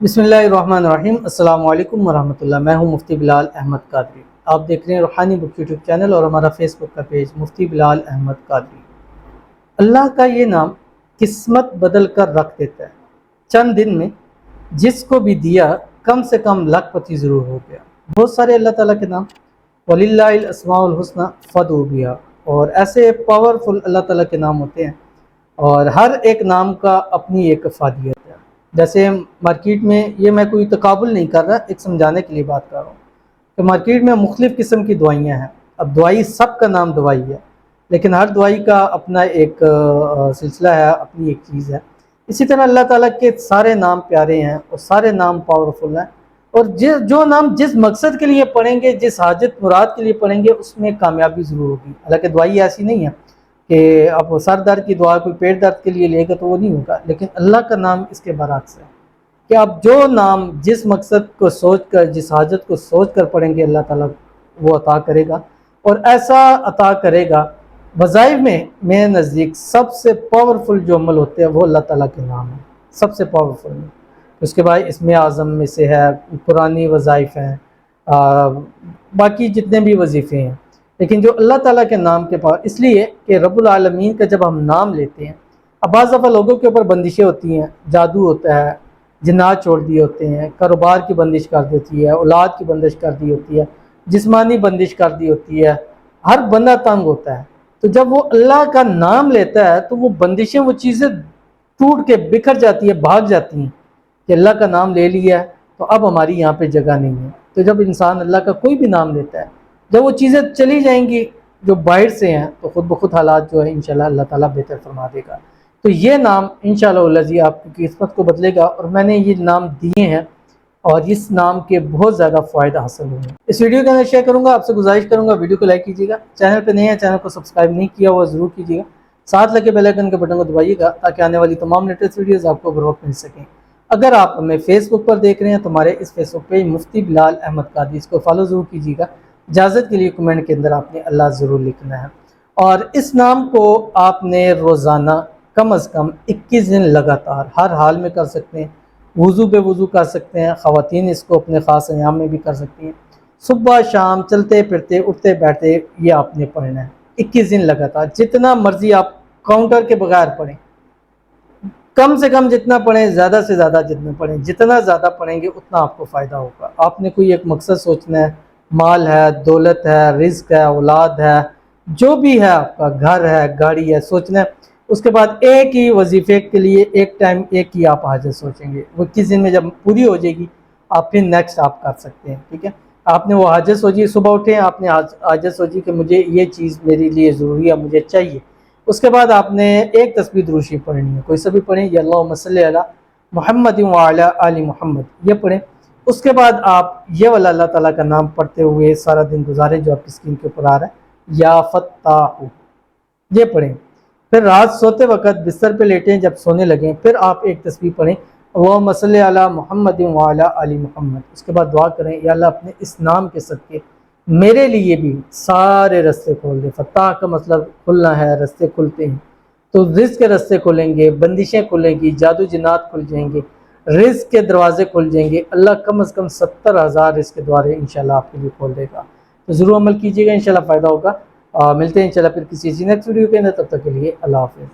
بسم اللہ الرحمن الرحیم۔ السلام علیکم ورحمۃ اللہ۔ میں ہوں مفتی بلال احمد قادری۔ آپ دیکھ رہے ہیں روحانی بک یوٹیوب چینل اور ہمارا فیس بک کا پیج مفتی بلال احمد قادری۔ اللہ کا یہ نام قسمت بدل کر رکھ دیتا ہے۔ چند دن میں جس کو بھی دیا کم سے کم لاکھ پتی ضرور ہو گیا۔ بہت سارے اللہ تعالیٰ کے نام وَلِلَّهِ الْأَسْمَاءُ الْحُسْنَى فَادْعُوهُ بِهَا، اور ایسے پاورفل اللہ تعالیٰ کے نام ہوتے ہیں، اور ہر ایک نام کا اپنی ایک افادیت ہے۔ جیسے مارکیٹ میں، یہ میں کوئی تقابل نہیں کر رہا، ایک سمجھانے کے لیے بات کر رہا ہوں کہ مارکیٹ میں مختلف قسم کی دوائیاں ہیں۔ اب دوائی سب کا نام دوائی ہے، لیکن ہر دوائی کا اپنا ایک سلسلہ ہے، اپنی ایک چیز ہے۔ اسی طرح اللہ تعالیٰ کے سارے نام پیارے ہیں اور سارے نام پاورفل ہیں، اور جو نام جس مقصد کے لیے پڑھیں گے، جس حاجت مراد کے لیے پڑھیں گے، اس میں کامیابی ضرور ہوگی۔ حالانکہ دوائی ایسی نہیں ہے کہ اب سر درد کی دعا کوئی پیٹ درد کے لیے لے گا تو وہ نہیں ہوگا، لیکن اللہ کا نام اس کے برعکس ہے کہ آپ جو نام جس مقصد کو سوچ کر، جس حاجت کو سوچ کر پڑھیں گے، اللہ تعالیٰ وہ عطا کرے گا، اور ایسا عطا کرے گا۔ وظائف میں میرے نزدیک سب سے پاورفل جو عمل ہوتے ہیں وہ اللہ تعالیٰ کے نام ہیں، سب سے پاورفل میں۔ اس کے بعد اسم اعظم میں سے ہے، قرآنی وظائف ہیں، باقی جتنے بھی وظیفے ہیں، لیکن جو اللہ تعالیٰ کے نام کے پاس، اس لیے کہ رب العالمین کا جب ہم نام لیتے ہیں، اب بعض دفعہ لوگوں کے اوپر بندشیں ہوتی ہیں، جادو ہوتا ہے، جنات چھوڑ دیے ہوتے ہیں، کاروبار کی بندش کر دیتی ہے، اولاد کی بندش کر دی ہوتی ہے، جسمانی بندش کر دی ہوتی ہے، ہر بندہ تنگ ہوتا ہے۔ تو جب وہ اللہ کا نام لیتا ہے تو وہ بندشیں، وہ چیزیں ٹوٹ کے بکھر جاتی ہے، بھاگ جاتی ہیں کہ اللہ کا نام لے لیا ہے تو اب ہماری یہاں پہ جگہ نہیں ہے۔ تو جب انسان اللہ کا کوئی بھی نام لیتا ہے، جب وہ چیزیں چلی جائیں گی جو باہر سے ہیں، تو خود بخود حالات جو ہے انشاءاللہ اللہ تعالیٰ بہتر فرما دے گا۔ تو یہ نام انشاءاللہ العزیز آپ کی قسمت کو بدلے گا، اور میں نے یہ نام دیے ہیں اور اس نام کے بہت زیادہ فائدہ حاصل ہوں گے۔ اس ویڈیو کے اندر شیئر کروں گا، آپ سے گزارش کروں گا ویڈیو کو لائک کیجیے گا، چینل پہ نئے ہیں چینل کو سبسکرائب نہیں کیا ہوا ضرور کیجیے گا، ساتھ لگے بیل آئیکن کے بٹن کو دبائیے گا تاکہ آنے والی تمام لیٹسٹ ویڈیوز آپ کو بر وقت مل سکیں۔ اگر آپ ہمیں فیس بک پر دیکھ رہے ہیں تو ہمارے اس فیس بک پیج مفتی بلال احمد قادری، اس کو فالو ضرور کیجیے گا۔ اجازت کے لیے کمنٹ کے اندر آپ نے اللہ ضرور لکھنا ہے، اور اس نام کو آپ نے روزانہ کم از کم 21 دن لگاتار ہر حال میں کر سکتے ہیں۔ وضو بے وضو کر سکتے ہیں، خواتین اس کو اپنے خاص ایام میں بھی کر سکتی ہیں۔ صبح شام چلتے پھرتے اٹھتے بیٹھتے یہ آپ نے پڑھنا ہے 21 دن لگاتار، جتنا مرضی آپ کاؤنٹر کے بغیر پڑھیں، کم سے کم جتنا پڑھیں، زیادہ سے زیادہ جتنا پڑھیں، جتنا زیادہ پڑھیں گے اتنا آپ کو فائدہ ہوگا۔ آپ نے کوئی ایک مقصد سوچنا ہے، مال ہے، دولت ہے، رزق ہے، اولاد ہے، جو بھی ہے، آپ کا گھر ہے، گاڑی ہے، سوچنا ہے۔ اس کے بعد ایک ہی وظیفے کے لیے ایک ٹائم ایک ہی آپ حاجت سوچیں گے، وہ 21 دن میں جب پوری ہو جائے گی آپ پھر نیکسٹ آپ کر سکتے ہیں، ٹھیک ہے۔ آپ نے وہ حاجت سوچی، صبح اٹھیں آپ نے حاجت سوچی کہ مجھے یہ چیز میرے لیے ضروری ہے، مجھے چاہیے۔ اس کے بعد آپ نے ایک تسبیح درود شریف پڑھنی ہے، کوئی سا بھی پڑھیں، یا اللہم صلی علی محمد وعلی آل محمد، یہ پڑھیں۔ اس کے بعد آپ یہ والا اللہ تعالیٰ کا نام پڑھتے ہوئے سارا دن گزاریں جو آپ کی اسکرین کے اوپر آ رہا ہے، یا فتاح، یہ پڑھیں۔ پھر رات سوتے وقت بستر پہ لیٹیں، جب سونے لگیں پھر آپ ایک تسبیح پڑھیں، اللہم صلی علی محمد وعلی آل محمد۔ اس کے بعد دعا کریں، یا اللہ اپنے اس نام کے صدقے میرے لیے بھی سارے رستے کھول دے۔ فتح کا مطلب کھلنا ہے، رستے کھلتے ہیں، تو رزق کے رستے کھلیں گے، بندشیں کھلیں گی، جادو جنات کھل جائیں گے، رزق کے دروازے کھل جائیں گے۔ اللہ کم از کم 70,000 رزق کے دوارے انشاءاللہ آپ کے لیے کھول دے گا۔ تو ضرور عمل کیجیے گا، انشاءاللہ فائدہ ہوگا۔ ملتے ہیں انشاءاللہ پھر کسی نیکسٹ ویڈیو کے اندر، تب تک کے لیے اللہ حافظ۔